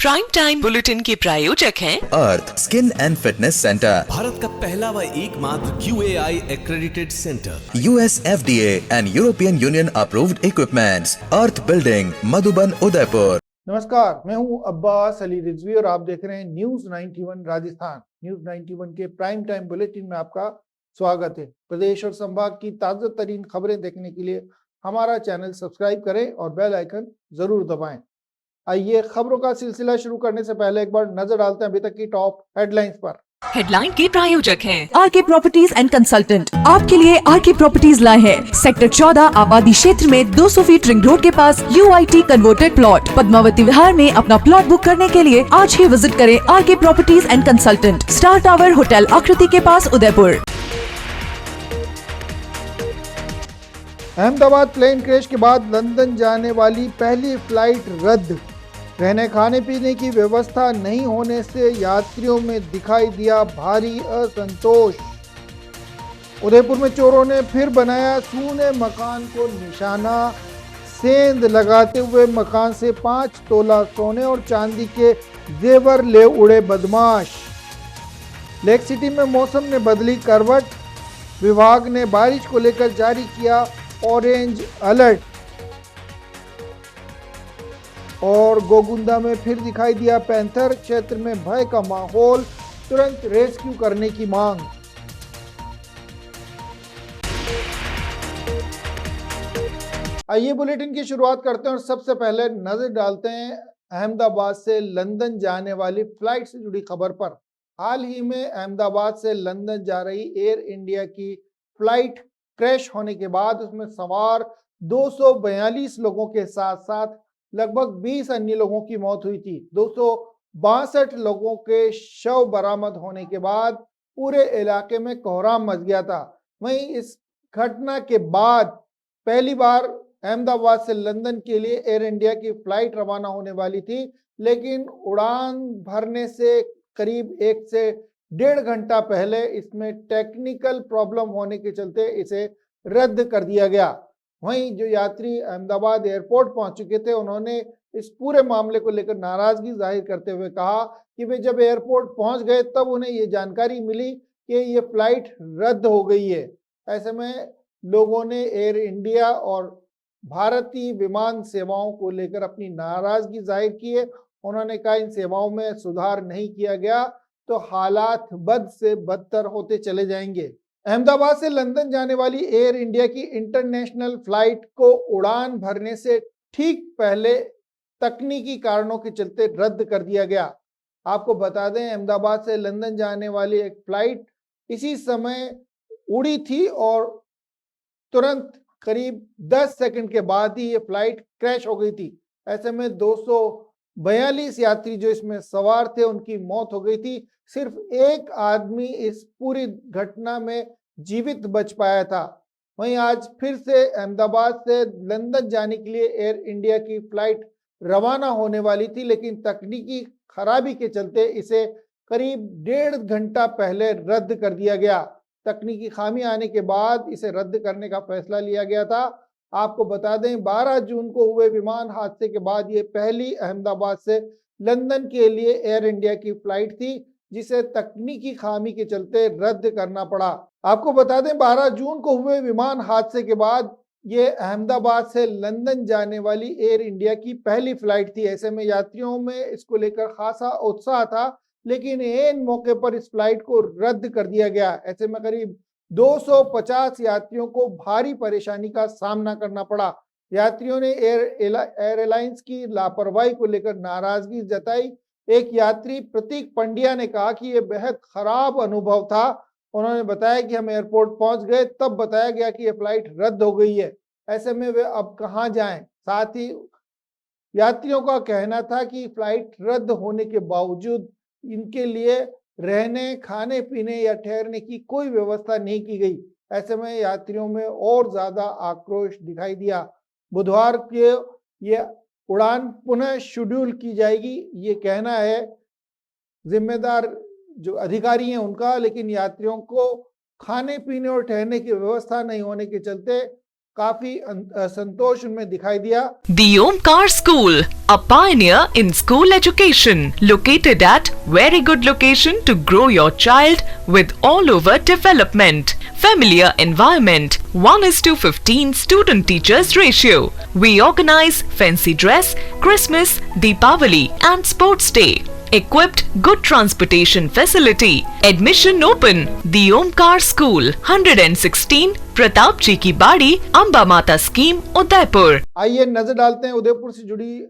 Prime time bulletin के प्रायोजक हैं Arth skin and fitness centre, Bharat का पहला व एकमात्र QAI accredited centre, US FDA and European Union approved equipments, Arth building, Madhuban, Udaipur. नमस्कार, मैं हूं अब्बास अली रिजवी और आप देख रहे हैं न्यूज 91 राजस्थान। न्यूज 91 के प्राइम टाइम बुलेटिन में आपका स्वागत है। प्रदेश और संभाग की ताजा तरीन खबरें देखने के लिए हमारा चैनल सब्सक्राइब करें और बेल आइकन जरूर दबाएं। आइए खबरों का सिलसिला शुरू करने से पहले एक बार नजर डालते हैं अभी तक की टॉप हेडलाइंस पर। हेडलाइन के प्रायोजक हैं आरके प्रॉपर्टीज एंड कंसल्टेंट आपके लिए आरके प्रॉपर्टीज लाए हैं सेक्टर 14 आबादी क्षेत्र में 200 फीट रिंग रोड के पास UIT converted plot Padmavati Vihar में अपना प्लॉट बुक करने के लिए आज ही विजिट करें RK properties and consultant, star tower hotel Akriti के पास, उदयपुर। अहमदाबाद प्लेन क्रैश के बाद लंदन जाने वाली पहली फ्लाइट रद्द। रहने खाने पीने की व्यवस्था नहीं होने से यात्रियों में दिखाई दिया भारी असंतोष। उदयपुर में चोरों ने फिर बनाया सूने मकान को निशाना। सेंध लगाते हुए मकान से 5 तोला सोने और चांदी के जेवर ले उड़े बदमाश। लेक सिटी में मौसम ने बदली करवट। विभाग ने बारिश को लेकर जारी किया ऑरेंज अलर्ट। और गोगुंदा में फिर दिखाई दिया पैंथर, क्षेत्र में भय का माहौल, तुरंत रेस्क्यू करने की मांग। आइए बुलेटिन की शुरुआत करते हैं और सबसे पहले नजर डालते हैं अहमदाबाद से लंदन जाने वाली फ्लाइट से जुड़ी खबर पर। हाल ही में अहमदाबाद से लंदन जा रही एयर इंडिया की फ्लाइट क्रैश होने के बाद उसमें सवार 242 लोगों के साथ साथ लगभग 20 अन्य लोगों की मौत हुई थी। 262 लोगों के शव बरामद होने के बाद पूरे इलाके में कोहराम मच गया था। वहीं इस घटना के बाद पहली बार अहमदाबाद से लंदन के लिए एयर इंडिया की फ्लाइट रवाना होने वाली थी, लेकिन उड़ान भरने से करीब 1 से 1.5 घंटा पहले इसमें टेक्निकल प्रॉब्लम होने के चलते इसे रद्द कर दिया गया। वहीं जो यात्री अहमदाबाद एयरपोर्ट पहुंच चुके थे उन्होंने इस पूरे मामले को लेकर नाराजगी जाहिर करते हुए कहा कि वे जब एयरपोर्ट पहुंच गए तब उन्हें ये जानकारी मिली कि ये फ्लाइट रद्द हो गई है। ऐसे में लोगों ने एयर इंडिया और भारतीय विमान सेवाओं को लेकर अपनी नाराजगी जाहिर की है। उन्होंने कहा इन सेवाओं में सुधार नहीं किया गया तो हालात बद से बदतर होते चले जाएंगे। अहमदाबाद से लंदन जाने वाली एयर इंडिया की इंटरनेशनल फ्लाइट को उड़ान भरने से ठीक पहले तकनीकी कारणों के चलते रद्द कर दिया गया। आपको बता दें अहमदाबाद से लंदन जाने वाली एक फ्लाइट इसी समय उड़ी थी और तुरंत करीब 10 सेकंड के बाद ही ये फ्लाइट क्रैश हो गई थी। ऐसे में 242 यात्री जो इसमें सवार थे उनकी मौत हो गई थी। सिर्फ एक आदमी इस पूरी घटना में जीवित बच पाया था। वहीं आज फिर से अहमदाबाद से लंदन जाने के लिए एयर इंडिया की फ्लाइट रवाना होने वाली थी, लेकिन तकनीकी खराबी के चलते इसे करीब 1.5 घंटा पहले रद्द कर दिया गया। तकनीकी खामी आने के बाद इसे रद्द करने का फैसला लिया गया था। आपको बता दें 12 जून को हुए विमान हादसे के बाद ये पहली अहमदाबाद से लंदन के लिए एयर इंडिया की फ्लाइट थी जिसे तकनीकी खामी के चलते रद्द करना पड़ा। आपको बता दें 12 जून को हुए विमान हादसे के बाद ये अहमदाबाद से लंदन जाने वाली एयर इंडिया की पहली फ्लाइट थी। ऐसे में यात्रियों में इसको लेकर खासा उत्साह था, लेकिन ऐन मौके पर इस फ्लाइट को रद्द कर दिया गया। ऐसे में करीब 250 यात्रियों को भारी परेशानी का सामना करना पड़ा। यात्रियों ने एयरलाइंस की लापरवाही को लेकर नाराजगी जताई। एक यात्री प्रतीक पंड्या ने कहा कि यह बेहद खराब अनुभव था। उन्होंने बताया कि हम एयरपोर्ट पहुंच गए तब बताया गया कि यह फ्लाइट रद्द हो गई है। ऐसे में वे अब कहां जाएं। साथ ही यात्रियों का कहना था कि फ्लाइट रद्द होने के बावजूद इनके लिए रहने खाने पीने या ठहरने की कोई व्यवस्था नहीं की गई। ऐसे में यात्रियों में और ज्यादा आक्रोश दिखाई दिया। बुधवार के ये उड़ान पुनः शेड्यूल की जाएगी, ये कहना है जिम्मेदार जो अधिकारी हैं उनका, लेकिन यात्रियों को खाने पीने और ठहरने की व्यवस्था नहीं होने के चलते काफी संतोष उनमें दिखाई दिया। The Omkar School, a pioneer in school education, located at very good location to grow your child with all over development. Familiar environment, 1:15 student teachers ratio. We organize fancy dress, Christmas, Deepavali and sports day. Equipped good transportation facility. Admission open. The Omkar School, 116 Pratap जी की बाड़ी, अंबा माता scheme, Udaipur. आइए नजर डालते हैं उदयपुर से जुड़ी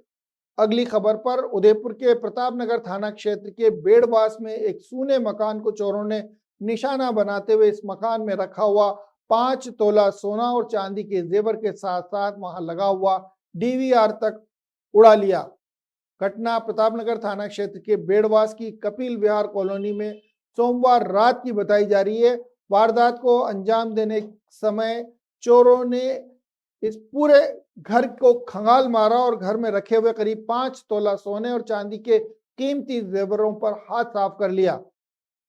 अगली खबर पर। उदयपुर के प्रताप नगर थाना क्षेत्र के बेड़वास में एक सूने मकान को चोरों ने निशाना बनाते हुए इस मकान में रखा हुआ 5 तोला सोना और चांदी के जेवर के साथ साथ वहां लगा हुआ डीवीआर तक उड़ा लिया। घटना प्रतापनगर थाना क्षेत्र के बेड़वास की कपिल विहार कॉलोनी में सोमवार रात की बताई जा रही है। वारदात को अंजाम देने समय चोरों ने इस पूरे घर को खंगाल मारा और घर में रखे हुए करीब 5 तोला सोने और चांदी के कीमती जेवरों पर हाथ साफ कर लिया।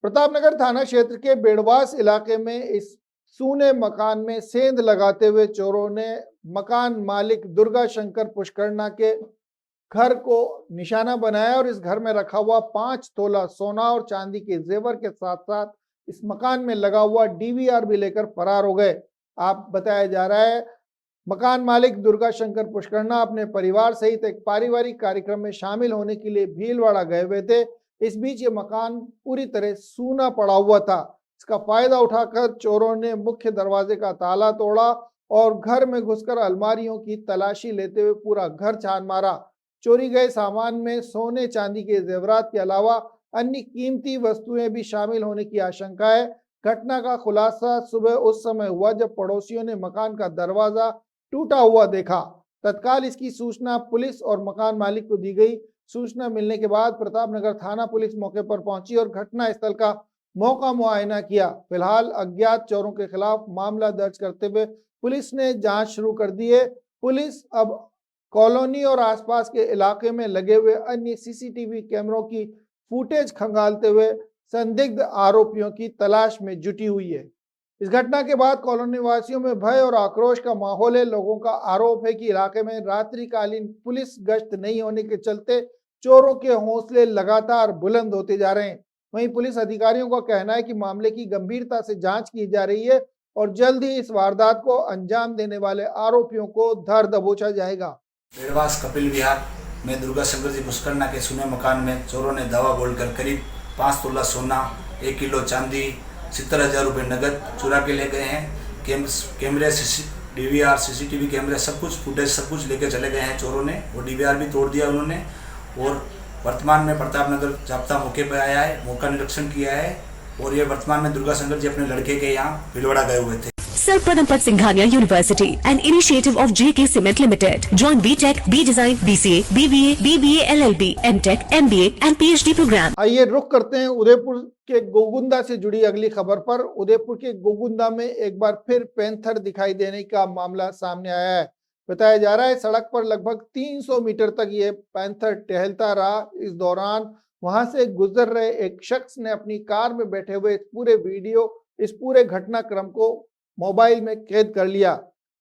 प्रतापनगर थाना क्षेत्र के बेड़वास इलाके में इस सूने मकान में सेंध लगाते हुए चोरों ने मकान मालिक दुर्गा शंकर पुष्करना के घर को निशाना बनाया और इस घर में रखा हुआ 5 तोला सोना और चांदी के जेवर के साथ साथ इस मकान में लगा हुआ डीवीआर भी लेकर फरार हो गए। आप बताया जा रहा है मकान मालिक दुर्गा शंकर पुष्करना अपने परिवार सहित एक पारिवारिक कार्यक्रम में शामिल होने के लिए भीलवाड़ा गए हुए थे। इस बीच ये मकान पूरी तरह सूना पड़ा हुआ था। इसका फायदा उठाकर चोरों ने मुख्य दरवाजे का ताला तोड़ा और घर में घुसकर अलमारियों की तलाशी लेते हुए पूरा घर छान मारा। चोरी गए सामान में सोने चांदी के जेवरात के अलावा अन्य कीमती वस्तुएं भी शामिल होने की आशंका है। घटना का खुलासा सुबह उस समय हुआ जब पड़ोसियों ने मकान का दरवाजा टूटा हुआ देखा। तत्काल इसकी सूचना पुलिस और मकान मालिक को दी गई। सूचना मिलने के बाद प्रतापनगर थाना पुलिस मौके पर पहुंची और घटना स्थल का मौका मुआयना किया। फिलहाल अज्ञात चोरों के खिलाफ मामला दर्ज करते हुए पुलिस ने जांच शुरू कर दी है। पुलिस अब कॉलोनी और आसपास के इलाके में लगे हुए अन्य सीसीटीवी कैमरों की फुटेज खंगालते हुए संदिग्ध आरोपियों की तलाश में जुटी हुई है। इस घटना के बाद कॉलोनी वासियों में भय और आक्रोश का माहौल है। लोगों का आरोप है कि इलाके में रात्रिकालीन पुलिस गश्त नहीं होने के चलते चोरों के हौसले लगातार बुलंद होते जा रहे हैं। वहीं पुलिस अधिकारियों का कहना है कि मामले की गंभीरता से जांच की जा रही है और जल्द ही इस वारदात को अंजाम देने वाले आरोपियों को धर दबोचा जाएगा। बेड़वास कपिल विहार में दुर्गा शंकर जी पुष्करना के सुने मकान में चोरों ने दावा बोलकर करीब 5 तोला सोना, 1 किलो चांदी, 70,000 रुपये नगद चुरा के ले गए हैं। कैमरे, डीवीआर, सीसीटीवी कैमरे सब कुछ फुटेज सब कुछ लेके चले गए हैं चोरों ने। वो डीवीआर भी तोड़ दिया उन्होंने और वर्तमान में प्रतापनगर जाप्ता मौके पर आया है, मौका निरीक्षण किया है और ये वर्तमान में दुर्गा शंकर जी अपने लड़के के यहाँ भीलवाड़ा गए हुए थे। Sir Padampat Singhania University, an initiative of JK Cement Limited. Join BTech, B Design, BCA, BBA, BBA, LLB, MTech, MBA and PhD program. आइए रुख करते हैं उदयपुर के गोगुंदा से जुड़ी अगली खबर पर। उदयपुर के गोगुंदा में एक बार फिर पैंथर दिखाई देने का मामला सामने आया है। बताया जा रहा है सड़क पर लगभग 300 मीटर तक ये पैंथर टहलता रहा। इस दौरान वहां से गुजर रहे एक शख्स ने अपनी कार में बैठे हुए इस पूरे घटनाक्रम को मोबाइल में कैद कर लिया।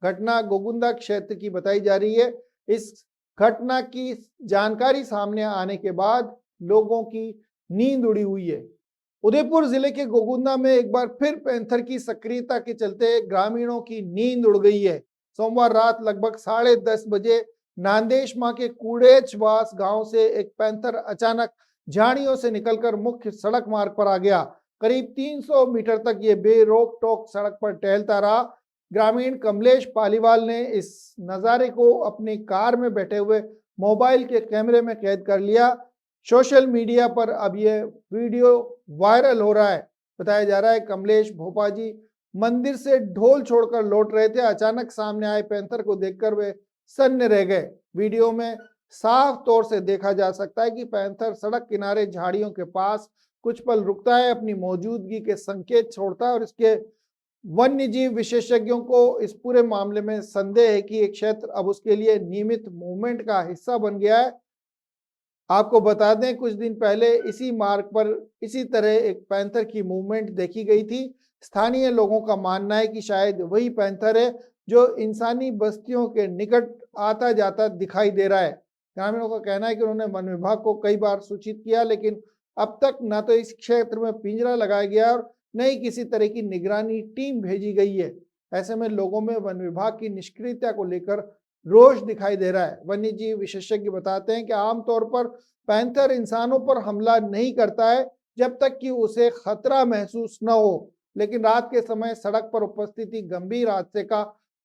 घटना गोगुंदा क्षेत्र की बताई जा रही है। इस घटना की जानकारी सामने आने के बाद लोगों की नींद उड़ी हुई है। उदयपुर जिले के गोगुंदा में एक बार फिर पैंथर की सक्रियता के चलते ग्रामीणों की नींद उड़ गई है। सोमवार रात लगभग 10:30 बजे नांदेशमा के कूड़ेचवास गांव से एक पैंथर अचानक झाड़ियों से निकलकर मुख्य सड़क मार्ग पर आ गया। करीब 300 मीटर तक ये बेरोक टोक सड़क पर टहलता रहा। ग्रामीण कमलेश पालीवाल ने इस नज़ारे को अपनी कार में बैठे हुए मोबाइल के कैमरे में कैद कर लिया। सोशल मीडिया पर अब ये वीडियो वायरल हो रहा है। बताया जा रहा है कमलेश भोपाजी मंदिर से ढोल छोड़कर लौट रहे थे। अचानक सामने आए पैंथर को देखकर वे सन्न रह गए। वीडियो में साफ तौर से देखा जा सकता है कि पैंथर सड़क किनारे झाड़ियों के पास कुछ पल रुकता है, अपनी मौजूदगी के संकेत छोड़ता है और इसके वन्य जीव विशेषज्ञों को इस पूरे मामले में संदेह है कि ये क्षेत्र अब उसके लिए नियमित मूवमेंट का हिस्सा बन गया है। आपको बता दें कुछ दिन पहले इसी मार्ग पर इसी तरह एक पैंथर की मूवमेंट देखी गई थी। स्थानीय लोगों का मानना है कि शायद वही पैंथर है जो इंसानी बस्तियों के निकट आता जाता दिखाई दे रहा है। ग्रामीणों का कहना है कि उन्होंने वन विभाग को कई बार सूचित किया, लेकिन अब तक न तो इस क्षेत्र में पिंजरा लगाया गया और न ही किसी तरह की निगरानी टीम भेजी गई है। ऐसे में लोगों में वन विभाग की निष्क्रियता को लेकर रोष दिखाई दे रहा है। वन्य जीव विशेषज्ञ बताते हैं कि आमतौर पर पैंथर इंसानों पर हमला नहीं करता है जब तक कि उसे खतरा महसूस न हो, लेकिन रात के समय सड़क पर उपस्थिति गंभीर हादसे का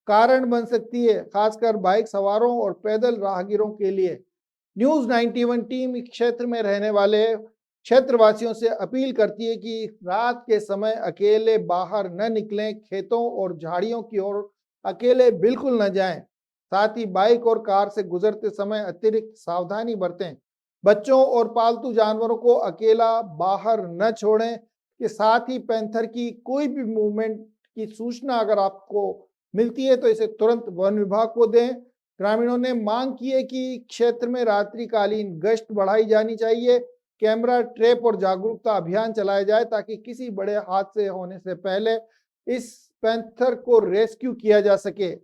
कारण बन सकती है, खासकर बाइक सवारों और पैदल राहगीरों के लिए। न्यूज़ 91 टीम इस क्षेत्र में रहने वाले क्षेत्रवासियों से अपील करती है कि रात के समय अकेले बाहर न निकलें, खेतों और झाड़ियों की ओर अकेले बिल्कुल न जाएं। साथ ही बाइक और कार से गुजरते समय अतिरिक्त सावधानी बरतें। बच्चों और पालतू जानवरों को अकेला बाहर न छोड़ें। के साथ ही पैंथर की कोई भी मूवमेंट की सूचना अगर आपको मिलती है तो इसे तुरंत वन विभाग को दें। ग्रामीणों ने मांग की है कि क्षेत्र में रात्रिकालीन गश्त बढ़ाई जानी चाहिए, कैमरा ट्रैप और जागरूकता अभियान चलाया जाए ताकि किसी बड़े हादसे होने से पहले इस पैंथर को रेस्क्यू किया जा सके।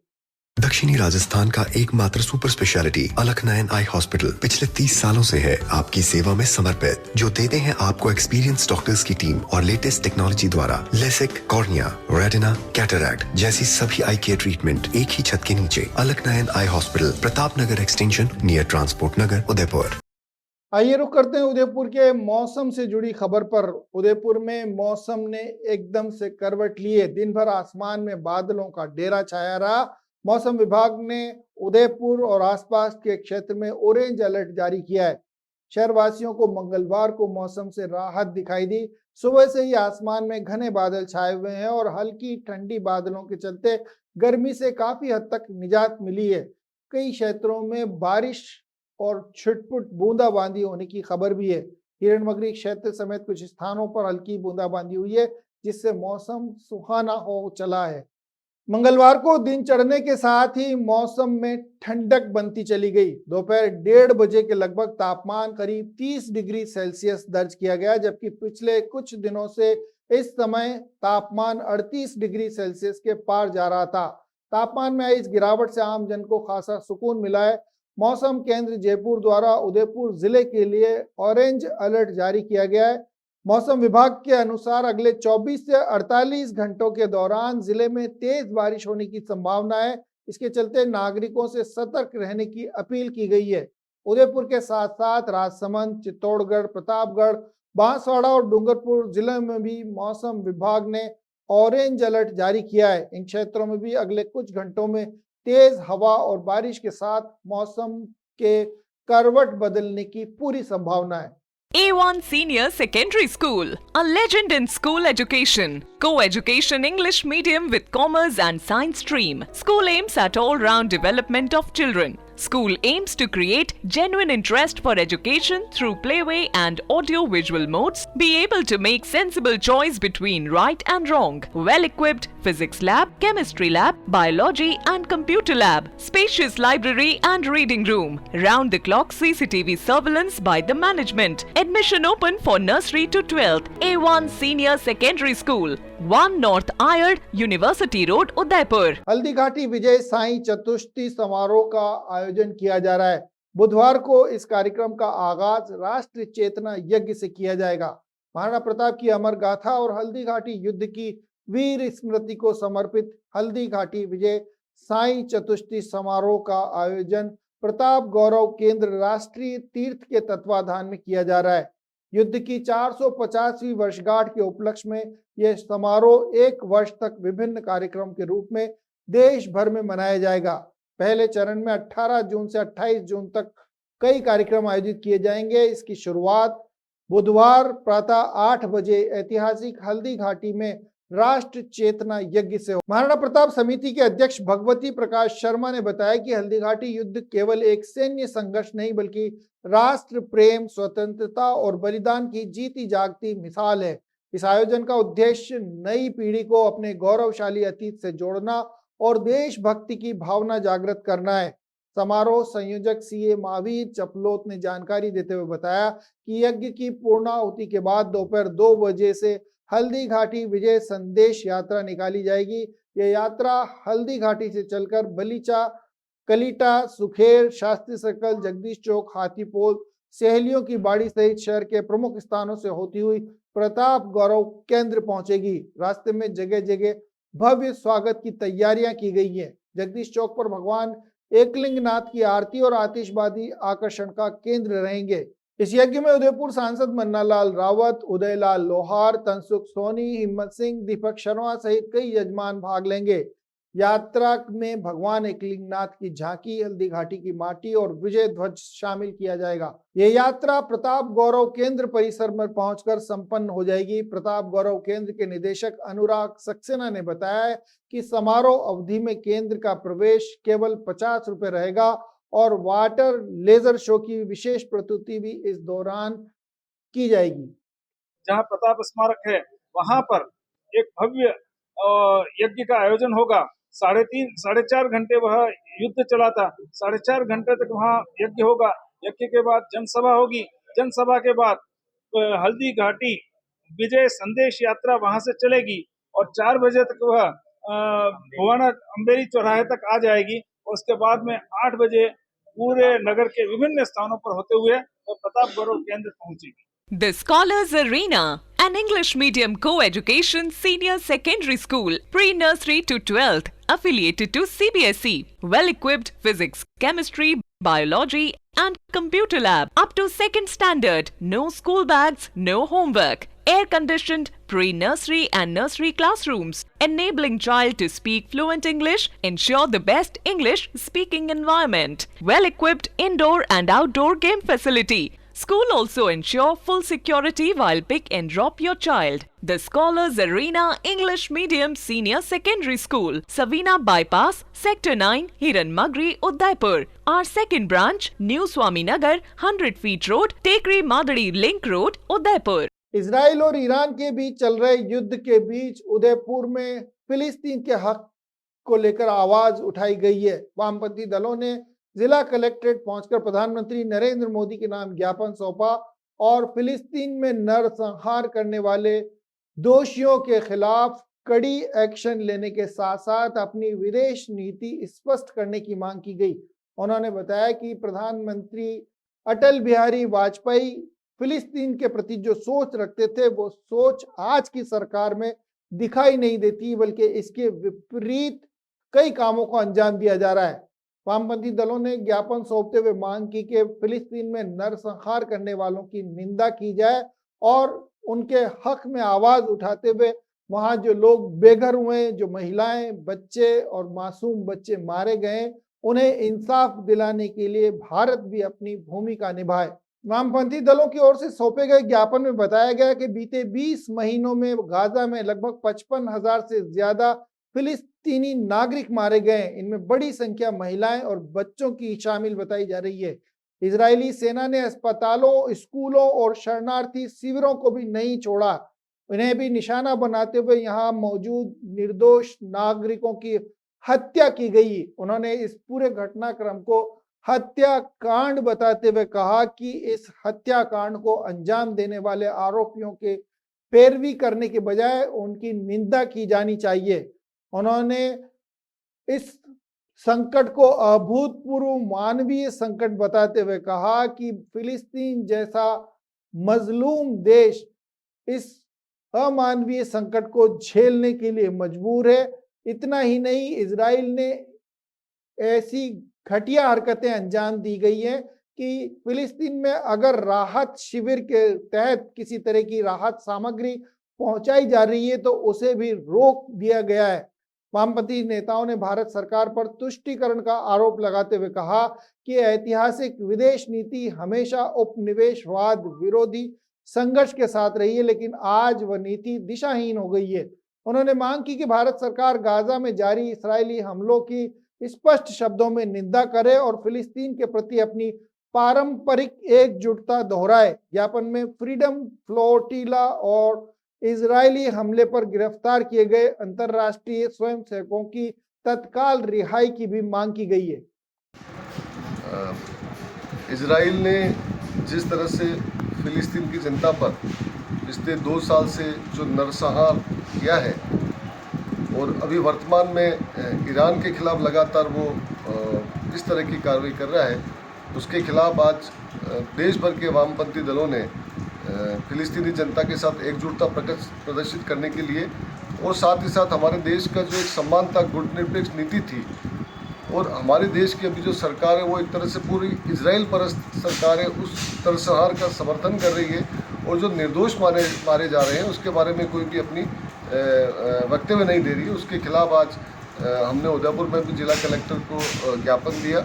दक्षिणी राजस्थान का एकमात्र सुपर स्पेशलिटी अलकनयन आई हॉस्पिटल पिछले 30 सालों से है आपकी सेवा में समर्पित, जो देते हैं आपको एक्सपीरियंस डॉक्टर्स की टीम और लेटेस्ट टेक्नोलॉजी द्वारा लेसिक, कॉर्निया, रेटिना, कैटरैक्ट जैसी सभी आई केयर ट्रीटमेंट एक ही छत के नीचे। अलकनयन eye hospital, Pratap Nagar extension, near transport नगर, उदयपुर। आइए रुक करते हैं उदयपुर के मौसम से जुड़ी खबर पर। उदयपुर में मौसम ने एकदम से करवट लिए। दिन भर आसमान में बादलों का डेरा छाया रहा। मौसम विभाग ने उदयपुर और आसपास के क्षेत्र में ऑरेंज अलर्ट जारी किया है। शहरवासियों को मंगलवार को मौसम से राहत दिखाई दी। सुबह से ही आसमान में घने बादल छाए हुए हैं और हल्की ठंडी बादलों के चलते गर्मी से काफी हद तक निजात मिली है। कई क्षेत्रों में बारिश और छुटपुट बूंदाबांदी होने की खबर भी है। हिरणमगरी क्षेत्र समेत कुछ स्थानों पर हल्की बूंदाबांदी हुई है, जिससे मौसम सुहाना हो चला है। मंगलवार को दिन चढ़ने के साथ ही मौसम में ठंडक बनती चली गई। दोपहर 1:30 बजे के लगभग तापमान करीब 30 डिग्री सेल्सियस दर्ज किया गया, जबकि पिछले कुछ दिनों से इस समय तापमान 38 डिग्री सेल्सियस के पार जा रहा था। तापमान में आई इस गिरावट से आम जन को खासा सुकून मिला है। मौसम केंद्र जयपुर द्वारा उदयपुर जिले के लिए ऑरेंज अलर्ट जारी किया गया है। मौसम विभाग के अनुसार अगले 24 से 48 घंटों के दौरान जिले में तेज बारिश होने की संभावना है। इसके चलते नागरिकों से सतर्क रहने की अपील की गई है। उदयपुर के साथ साथ राजसमंद, चित्तौड़गढ़, प्रतापगढ़, बांसवाड़ा और डूंगरपुर जिले में भी मौसम विभाग ने ऑरेंज अलर्ट जारी किया है। इन क्षेत्रों में भी अगले कुछ घंटों में तेज हवा और बारिश के साथ मौसम के करवट बदलने की पूरी संभावना है। A1 Senior Secondary School, a legend in school education. Co-education English medium with commerce and science stream. School aims at all-round development of children. School aims to create genuine interest for education through playway and audio-visual modes, be able to make sensible choice between right and wrong, well-equipped physics lab, chemistry lab, biology and computer lab, spacious library and reading room, round-the-clock CCTV surveillance by the management. Admission open for nursery to 12th. A1 Senior Secondary School, 1 North Ayad, University Road, Udaipur. Haldighati विजय साईं चतुष्टय समारोह का आयोजन किया जा रहा है। बुधवार को इस कार्यक्रम का आगाज राष्ट्रीय चेतना यज्ञ से किया जाएगा। महाराणा प्रताप की अमर गाथा और हल्दीघाटी युद्ध की वीर स्मृति को समर्पित हल्दीघाटी विजय साईं चतुष्टय समारोह का आयोजन प्रताप गौरव केंद्र राष्ट्रीय तीर्थ के तत्वाधान में किया जा रहा है। युद्ध की 450वीं वर्षगांठ के उपलक्ष्य में यह समारोह 1 वर्ष तक विभिन्न कार्यक्रम के रूप में देश भर में मनाया जाएगा। पहले चरण में 18 जून से 28 जून तक कई कार्यक्रम आयोजित किए जाएंगे। इसकी शुरुआत बुधवार प्रातः 8 बजे ऐतिहासिक हल्दीघाटी में राष्ट्र चेतना यज्ञ से। महाराणा प्रताप समिति के अध्यक्ष भगवती प्रकाश शर्मा ने बताया कि हल्दीघाटी युद्ध केवल एक सैन्य संघर्ष नहीं बल्कि राष्ट्र प्रेम, स्वतंत्रता और बलिदान की जीती जागती मिसाल है। इस आयोजन का उद्देश्य नई पीढ़ी को अपने गौरवशाली अतीत से जोड़ना और देशभक्ति की भावना जागृत करना है। समारोह संयोजक सीए महावीर चपलोत ने जानकारी देते हुए बताया कि यज्ञ की पूर्णाहुति के बाद दोपहर 2 बजे से हल्दी घाटी विजय संदेश यात्रा निकाली जाएगी। यह यात्रा हल्दी घाटी से चलकर बलीचा, कलीटा, सुखेर, शास्त्री सर्कल, जगदीश चौक, हाथीपोल, सहेलियों की बाड़ी सहित शहर के प्रमुख स्थानों से होती हुई प्रताप गौरव केंद्र पहुंचेगी। रास्ते में जगह जगह भव्य स्वागत की तैयारियां की गई हैं। जगदीश चौक पर भगवान एकलिंगनाथ की आरती और आतिशबाजी आकर्षण का केंद्र रहेंगे। इस यज्ञ में उदयपुर सांसद मन्नालाल रावत, उदयलाल लोहार, तनसुख सोनी, हिम्मत सिंह, दीपक शर्मा सहित कई यजमान भाग लेंगे। यात्रा में भगवान एकलिंगनाथ की झांकी, हल्दी घाटी की माटी और विजय ध्वज शामिल किया जाएगा। यह यात्रा प्रताप गौरव केंद्र परिसर में पहुंचकर संपन्न हो जाएगी। प्रताप गौरव केंद्र के निदेशक अनुराग सक्सेना ने बताया कि समारोह अवधि में केंद्र का प्रवेश केवल 50 रुपए रहेगा और वाटर लेजर शो की विशेष प्रस्तुति भी इस दौरान की जाएगी। जहां प्रताप स्मारक है वहां पर एक भव्य यज्ञ का आयोजन होगा। 3.5-4.5 घंटे वह युद्ध चला था। 4.5 घंटे तक वहाँ यज्ञ होगा। यज्ञ के बाद जनसभा होगी। जनसभा के बाद हल्दी घाटी विजय संदेश यात्रा वहां से चलेगी और 4 बजे तक वह भुवाना अम्बेरी चौराहे तक आ जाएगी। उसके बाद में 8 बजे पूरे नगर के विभिन्न स्थानों पर होते हुए वह प्रताप गौरव केंद्र पहुंचेगी। The Scholars Arena, an English medium co-education senior secondary school, pre-nursery to 12th, affiliated to CBSE, well-equipped physics, chemistry, biology and computer lab, up to 2nd standard, no school bags, no homework, air-conditioned pre-nursery and nursery classrooms, enabling child to speak fluent English, ensure the best English speaking environment, well-equipped indoor and outdoor game facility. School also ensure full security while pick and drop your child. The Scholars Arena English Medium Senior Secondary School, Savina Bypass, Sector 9, Hiranmagri, Udaipur. Our second branch, New Swaminagar, 100 feet road, Tekri Madadi Link Road, Udaipur. Israel और Iran के बीच चल रहे युद्ध के बीच उदयपुर में फिलिस्तीन के हक को लेकर आवाज उठाई गई है। वामपंथी दलों ने जिला कलेक्ट्रेट पहुंचकर प्रधानमंत्री नरेंद्र मोदी के नाम ज्ञापन सौंपा और फिलिस्तीन में नरसंहार करने वाले दोषियों के खिलाफ कड़ी एक्शन लेने के साथ साथ अपनी विदेश नीति स्पष्ट करने की मांग की गई। उन्होंने बताया कि प्रधानमंत्री अटल बिहारी वाजपेयी फिलिस्तीन के प्रति जो सोच रखते थे वो सोच आज की सरकार में दिखाई नहीं देती, बल्कि इसके विपरीत कई कामों को अंजाम दिया जा रहा है। वामपंथी दलों ने ज्ञापन सौंपते हुए मांग की कि फिलिस्तीन में नरसंहार करने वालों की निंदा की जाए और उनके हक में आवाज उठाते हुए वहां जो लोग बेघर हुए, जो महिलाएं, बच्चे और मासूम बच्चे मारे गए, उन्हें इंसाफ दिलाने के लिए भारत भी अपनी भूमिका निभाए। वामपंथी दलों की ओर से सौंपे गए ज्ञापन में बताया गया कि बीते 20 महीनों में गाजा में लगभग 55,000 से ज्यादा फिलिस्तीनी नागरिक मारे गए। इनमें बड़ी संख्या महिलाएं और बच्चों की शामिल बताई जा रही है। इजरायली सेना ने अस्पतालों, स्कूलों और शरणार्थी शिविरों को भी नहीं छोड़ा। इन्हें भी निशाना बनाते हुए यहाँ मौजूद निर्दोष नागरिकों की हत्या की गई। उन्होंने इस पूरे घटनाक्रम को हत्याकांड बताते हुए कहा कि इस हत्याकांड को अंजाम देने वाले आरोपियों के पैरवी करने के बजाय उनकी निंदा की जानी चाहिए। उन्होंने इस संकट को अभूतपूर्व मानवीय संकट बताते हुए कहा कि फिलिस्तीन जैसा मजलूम देश इस अमानवीय संकट को झेलने के लिए मजबूर है। इतना ही नहीं, इजराइल ने ऐसी घटिया हरकतें अंजाम दी गई हैं कि फिलिस्तीन में अगर राहत शिविर के तहत किसी तरह की राहत सामग्री पहुंचाई जा रही है तो उसे भी रोक दिया गया है। वामपंथी नेताओं ने भारत सरकार पर तुष्टीकरण का आरोप लगाते हुए कहा कि ऐतिहासिक विदेश नीति हमेशा उपनिवेशवाद विरोधी संघर्ष के साथ रही है, लेकिन आज वह नीति दिशाहीन हो गई है। उन्होंने मांग की कि भारत सरकार गाजा में जारी इस्राएली हमलों की स्पष्ट शब्दों में निंदा करे और फिलिस्तीन के प्रति अपनी पारंपरिक एकजुटता दोहराए। ज्ञापन में फ्रीडम फ्लोटिला और इजरायली हमले पर गिरफ्तार किए गए अंतर्राष्ट्रीय स्वयंसेवकों की तत्काल रिहाई की भी मांग की गई है। इजराइल ने जिस तरह से फिलिस्तीन की जनता पर पिछले 2 साल से जो नरसंहार किया है और अभी वर्तमान में ईरान के खिलाफ लगातार वो इस तरह की कार्रवाई कर रहा है, उसके खिलाफ आज देश भर के वामपंथी दलों ने फिलिस्तीनी जनता के साथ एकजुटता प्रदर्शित करने के लिए और साथ ही साथ हमारे देश का जो एक समानता गुटनिरपेक्ष नीति थी और हमारे देश की अभी जो सरकार है वो एक तरह से पूरी इजराइल परस्त सरकार है, उस नरसंहार का समर्थन कर रही है और जो निर्दोष मारे जा रहे हैं उसके बारे में कोई भी अपनी वक्तव्य नहीं दे रही है। उसके खिलाफ आज हमने उदयपुर में भी जिला कलेक्टर को ज्ञापन दिया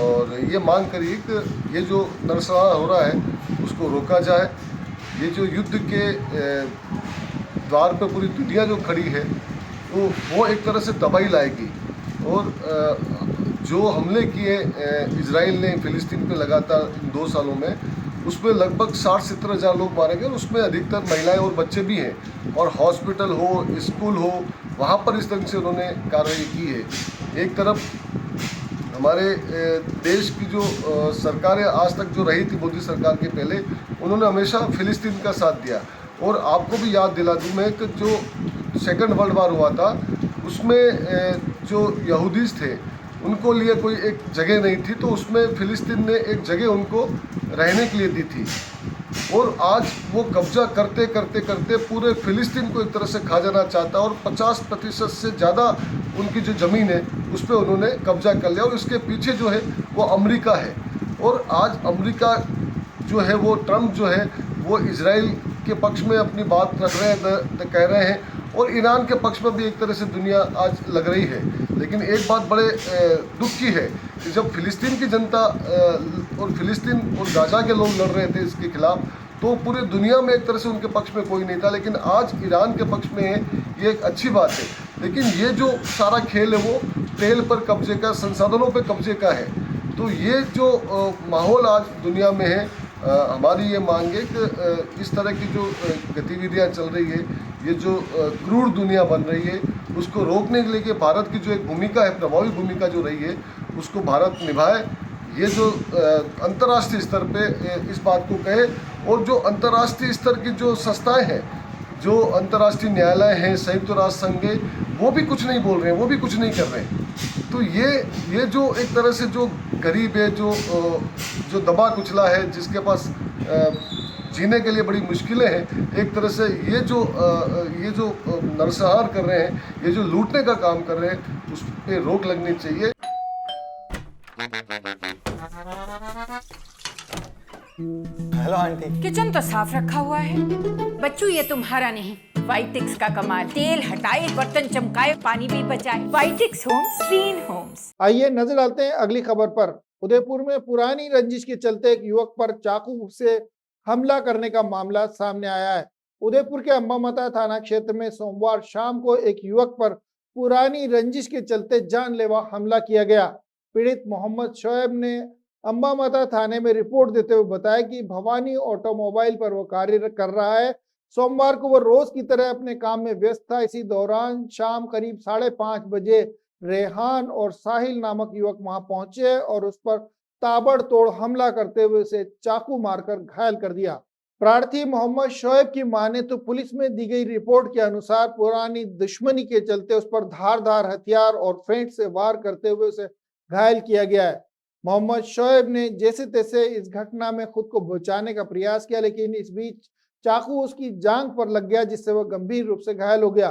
और ये मांग करी कि ये जो नरसंहार हो रहा है उसको रोका जाए। ये जो युद्ध के द्वार पर पूरी दुनिया जो खड़ी है वो एक तरह से दबाई लाएगी और जो हमले किए इजराइल ने फिलिस्तीन पे लगातार इन 2 सालों में, उसमें लगभग 60-70 हज़ार लोग मारे गए, उसमें अधिकतर महिलाएं और बच्चे भी हैं और हॉस्पिटल हो, स्कूल हो, वहाँ पर इस तरह से उन्होंने कार्रवाई की है। एक तरफ हमारे देश की जो सरकारें आज तक जो रही थी मोदी सरकार के पहले, उन्होंने हमेशा फिलिस्तीन का साथ दिया और आपको भी याद दिला दूँ मैं कि जो सेकंड वर्ल्ड वार हुआ था उसमें जो यहूदीज थे उनको लिए कोई एक जगह नहीं थी, तो उसमें फिलिस्तीन ने एक जगह उनको रहने के लिए दी थी और आज वो कब्जा करते करते करते पूरे फिलिस्तीन को एक तरह से खा जाना चाहता है और 50% से ज़्यादा उनकी जो ज़मीन है उस पर उन्होंने कब्जा कर लिया और इसके पीछे जो है वो अमेरिका है। और आज अमेरिका जो है वो ट्रम्प जो है वो इजराइल के पक्ष में अपनी बात रख रहे हैं, कह रहे हैं और ईरान के पक्ष में भी एक तरह से दुनिया आज लग रही है। लेकिन एक बात बड़े दुख की है कि जब फिलिस्तीन की जनता और फिलिस्तीन और गाजा के लोग लड़ रहे थे इसके खिलाफ, तो पूरे दुनिया में एक तरह से उनके पक्ष में कोई नहीं था, लेकिन आज ईरान के पक्ष में है, ये एक अच्छी बात है। लेकिन ये जो सारा खेल है वो तेल पर कब्जे का, संसाधनों पर कब्जे का है। तो ये जो माहौल आज दुनिया में है, हमारी ये मांग है कि इस तरह की जो गतिविधियां चल रही है, ये जो क्रूर दुनिया बन रही है, उसको रोकने के लिए भारत की जो एक भूमिका है, प्रभावी भूमिका जो रही है, उसको भारत निभाए। ये जो अंतर्राष्ट्रीय स्तर पे इस बात को कहे और जो अंतर्राष्ट्रीय स्तर की जो संस्थाएं हैं, जो अंतर्राष्ट्रीय न्यायालय हैं, संयुक्त राष्ट्र संघ है, वो भी कुछ नहीं बोल रहे हैं, वो भी कुछ नहीं कर रहे हैं। तो ये जो एक तरह से जो गरीब है, जो दबा कुचला है, जिसके पास जीने के लिए बड़ी मुश्किलें हैं, एक तरह से ये जो नरसंहार कर रहे हैं, ये जो लूटने का काम कर रहे हैं, उस पर रोक लगनी चाहिए। Hello aunty. किचन तो साफ रखा हुआ है। बच्चू ये तुम्हारा नहीं, वाइटिक्स का कमाल। तेल हटाए, बर्तन चमकाए, पानी भी बचाए। वाइटिक्स होम्स, क्लीन होम्स। आइए नजर डालते हैं अगली खबर पर। उदयपुर में पुरानी रंजिश के चलते एक युवक पर चाकू से हमला करने का मामला सामने आया है। उदयपुर के अंबामाता थाना क्षेत्र में सोमवार शाम को एक युवक पर पुरानी रंजिश के चलते जानलेवा हमला किया गया। पीड़ित मोहम्मद शोएब ने अंबामाता थाने में रिपोर्ट देते हुए बताया कि भवानी ऑटोमोबाइल पर वो कार्य कर रहा है। सोमवार को वो रोज की तरह अपने काम में व्यस्त था। इसी दौरान शाम करीब 5:30 बजे रेहान और साहिल नामक युवक वहां पहुंचे और उस पर ताबड़तोड़ हमला करते हुए उसे चाकू मारकर घायल कर दिया। प्रार्थी मोहम्मद शोएब की माने तो पुलिस में दी गई रिपोर्ट के अनुसार पुरानी दुश्मनी के चलते उस पर धारदार हथियार और फेंट से वार करते हुए उसे घायल किया गया है। मोहम्मद शोएब ने जैसे तैसे इस घटना में खुद को बचाने का प्रयास किया, लेकिन इस बीच चाकू उसकी जांघ पर लग गया, जिससे वह गंभीर रूप से घायल हो गया।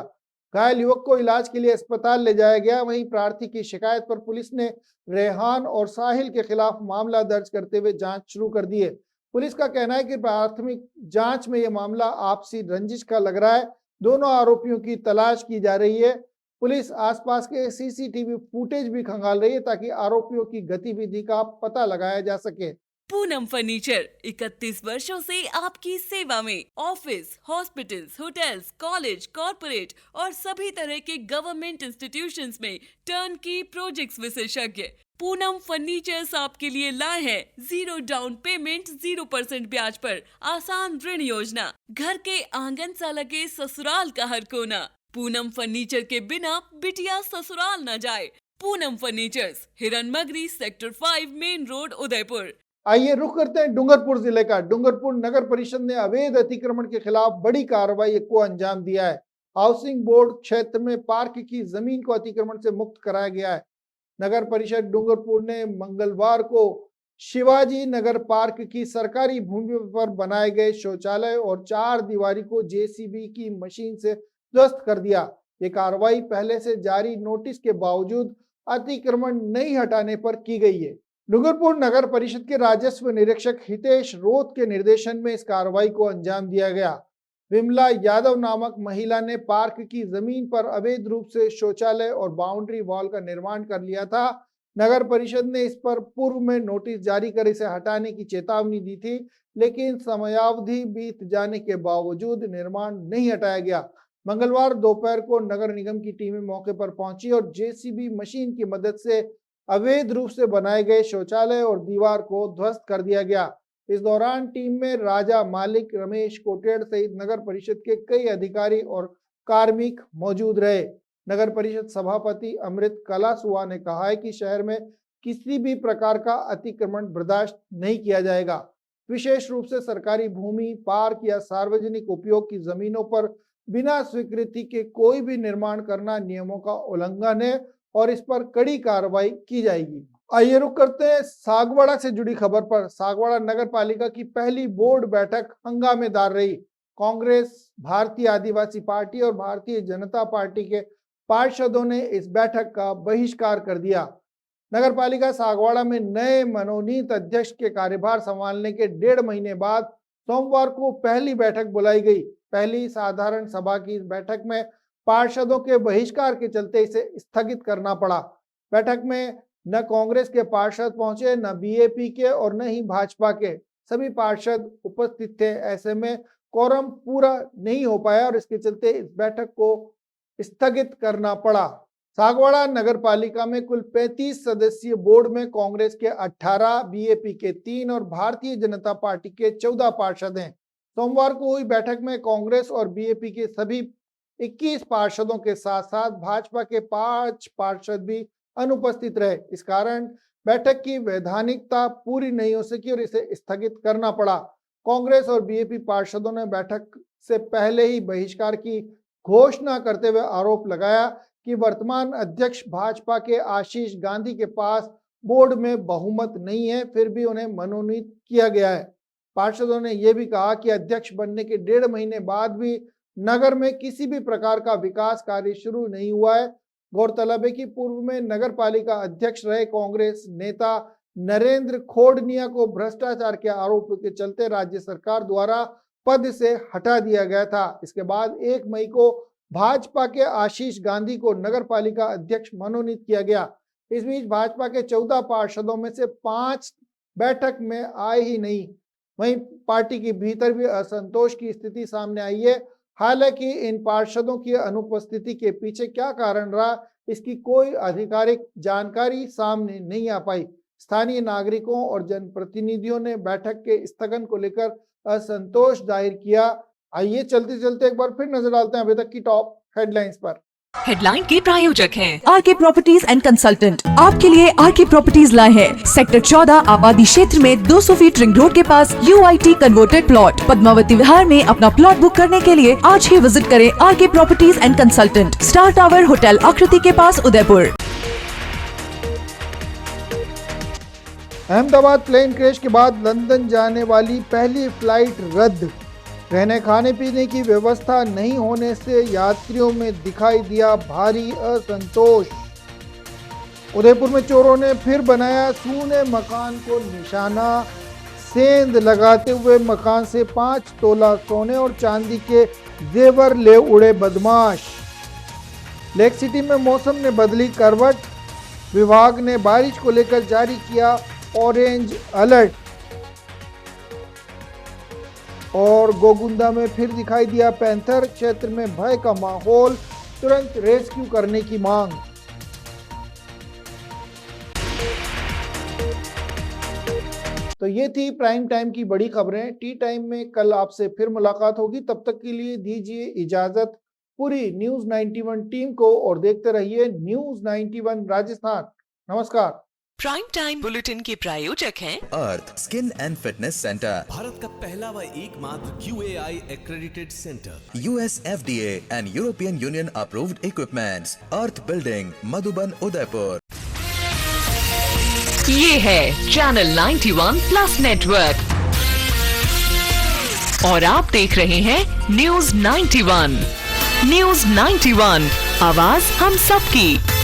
घायल युवक को इलाज के लिए अस्पताल ले जाया गया। वहीं प्रार्थी की शिकायत पर पुलिस ने रेहान और साहिल के खिलाफ मामला दर्ज करते हुए जांच शुरू कर दी है। पुलिस का कहना है कि प्राथमिक जांच में यह मामला आपसी रंजिश का लग रहा है। दोनों आरोपियों की तलाश की जा रही है। पुलिस आसपास के सीसीटीवी फुटेज भी खंगाल रही है ताकि आरोपियों की गतिविधि का पता लगाया जा सके। पूनम फर्नीचर 31 वर्षों से आपकी सेवा में। Office, hospitals, hotels, college, corporate और सभी तरह के गवर्नमेंट इंस्टीट्यूशंस में टर्नकी प्रोजेक्ट्स विशेषज्ञ पूनम फर्नीचर्स आपके लिए लाए हैं 0 डाउन पेमेंट 0% ब्याज पर आसान ऋण योजना। घर के आंगन सा लगे ससुराल का हर कोना। पूनम फर्नीचर के बिना बिटिया ससुराल न जाए। पूनम फर्नीचर्स, हिरन मगरी, सेक्टर 5, मेन रोड, उदयपुर। आइए रुख करते हैं डूंगरपुर जिले का। डूंगरपुर नगर परिषद ने अवैध अतिक्रमण के खिलाफ बड़ी कार्रवाई को अंजाम दिया है। हाउसिंग बोर्ड क्षेत्र में पार्क की जमीन को अतिक्रमण से मुक्त कराया गया है। नगर परिषद डूंगरपुर ने मंगलवार को शिवाजी नगर पार्क की सरकारी भूमि पर बनाए गए शौचालय और 4 दीवारी को जेसीबी की मशीन से ध्वस्त कर दिया। ये कार्रवाई पहले से जारी नोटिस के बावजूद अतिक्रमण नहीं हटाने पर की गई है। डूंगरपुर नगर परिषद के राजस्व निरीक्षक हितेश रोत के निर्देशन में इस कार्रवाई को अंजाम दिया गया। विमला यादव नामक महिला ने पार्क की जमीन पर अवैध रूप से शौचालय और बाउंड्री वॉल का निर्माण कर लिया था। नगर परिषद ने इस पर पूर्व में नोटिस जारी कर इसे हटाने की चेतावनी दी थी, लेकिन समयावधि बीत जाने के बावजूद निर्माण नहीं हटाया गया। मंगलवार दोपहर को नगर निगम की टीमें मौके पर पहुंची और जेसीबी मशीन की मदद से अवैध रूप से बनाए गए शौचालय और दीवार को ध्वस्त कर दिया गया। इस दौरान टीम में राजा मालिक, रमेश कोटेड़ सहित नगर परिषद के कई अधिकारी और कार्मिक मौजूद रहे। नगर परिषद सभापति अमृत कलासुआ ने कहा है कि शहर में किसी भी प्रकार का अतिक्रमण बर्दाश्त नहीं किया जाएगा। विशेष रूप से सरकारी भूमि, पार्क या सार्वजनिक उपयोग की जमीनों पर बिना स्वीकृति के कोई भी निर्माण करना नियमों का उल्लंघन है और इस पर कड़ी कार्रवाई की जाएगी। आइए रुक करते हैं सागवाड़ा से जुड़ी खबर पर। सागवाड़ा नगर पालिका की पहली बोर्ड बैठक हंगामेदार रही। कांग्रेस, भारतीय आदिवासी पार्टी और भारतीय जनता पार्टी के पार्षदों ने इस बैठक का बहिष्कार कर दिया। नगर पालिका सागवाड़ा में नए मनोनीत अध्यक्ष के कार्यभार संभालने के 1.5 महीने बाद सोमवार को पहली बैठक बुलाई गई। पहली साधारण सभा की इस बैठक में पार्षदों के बहिष्कार के चलते इसे स्थगित करना पड़ा। बैठक में न कांग्रेस के पार्षद पहुंचे, न बीएपी के और न ही भाजपा के। सभी पार्षद उपस्थित थे। ऐसे में कोरम पूरा नहीं हो पाया और इसके चलते इस बैठक को स्थगित करना पड़ा। सागवाड़ा नगर पालिका में कुल 35 सदस्यीय बोर्ड में कांग्रेस के 18, बीएपी के 3 और भारतीय जनता पार्टी के 14 पार्षद हैं। सोमवार को हुई बैठक में कांग्रेस और बीएपी के सभी 21 पार्षदों के साथ साथ भाजपा के 5 पार्षद भी अनुपस्थित रहे। इस कारण बैठक की वैधानिकता पूरी नहीं हो सकी और इसे स्थगित करना पड़ा। कांग्रेस और बीएपी पार्षदों ने बैठक से पहले ही बहिष्कार की घोषणा करते हुए आरोप लगाया कि वर्तमान अध्यक्ष भाजपा के आशीष गांधी के पास बोर्ड में बहुमत नहीं है, फिर भी उन्हें मनोनीत किया गया है। पार्षदों ने यह भी कहा कि अध्यक्ष बनने के 1.5 महीने बाद भी नगर में किसी भी प्रकार का विकास कार्य शुरू नहीं हुआ है। गौरतलब है कि पूर्व में नगर पालिका अध्यक्ष रहे कांग्रेस नेता नरेंद्र खोडनिया को भ्रष्टाचार के आरोप के चलते राज्य सरकार द्वारा पद से हटा दिया गया था। इसके बाद 1 मई को भाजपा के आशीष गांधी को नगर पालिका अध्यक्ष मनोनीत किया गया। इस बीच भाजपा के 14 पार्षदों में से 5 बैठक में आए ही नहीं। वहीं पार्टी के भीतर भी असंतोष की स्थिति सामने आई है। हालांकि इन पार्षदों की अनुपस्थिति के पीछे क्या कारण रहा, इसकी कोई आधिकारिक जानकारी सामने नहीं आ पाई। स्थानीय नागरिकों और जनप्रतिनिधियों ने बैठक के स्थगन को लेकर असंतोष जाहिर किया। आइए चलते चलते एक बार फिर नजर डालते हैं अभी तक की टॉप हेडलाइंस पर। हेडलाइन के प्रायोजक हैं आरके प्रॉपर्टीज एंड कंसल्टेंट। आपके लिए आरके प्रॉपर्टीज लाए हैं सेक्टर 14 आबादी क्षेत्र में 200 फीट रिंग रोड के पास UIT converted plot. Padmavati Vihar में अपना प्लॉट बुक करने के लिए आज ही विजिट करें RK properties and consultant, star tower hotel Akriti के पास, उदयपुर। अहमदाबाद प्लेन क्रैश के बाद लंदन जाने वाली पहली फ्लाइट रद्द। रहने खाने पीने की व्यवस्था नहीं होने से यात्रियों में दिखाई दिया भारी असंतोष। उदयपुर में चोरों ने फिर बनाया सूने मकान को निशाना। सेंध लगाते हुए मकान से 5 तोला सोने और चांदी के जेवर ले उड़े बदमाश। लेक सिटी में मौसम ने बदली करवट। विभाग ने बारिश को लेकर जारी किया ऑरेंज अलर्ट। और गोगुंदा में फिर दिखाई दिया पैंथर। क्षेत्र में भय का माहौल, तुरंत रेस्क्यू करने की मांग। तो ये थी प्राइम टाइम की बड़ी खबरें। टी टाइम में कल आपसे फिर मुलाकात होगी। तब तक के लिए दीजिए इजाजत पूरी न्यूज़ 91 टीम को और देखते रहिए न्यूज़ 91 राजस्थान। नमस्कार। प्राइम टाइम बुलेटिन के प्रायोजक हैं Arth skin and fitness centre, Bharat का पहला व एकमात्र QAI accredited center, US FDA and European Union approved equipments, earth building, Madhuban, Udaipur. ये है चैनल 91 प्लस नेटवर्क और आप देख रहे हैं न्यूज 91। न्यूज 91, आवाज हम सबकी।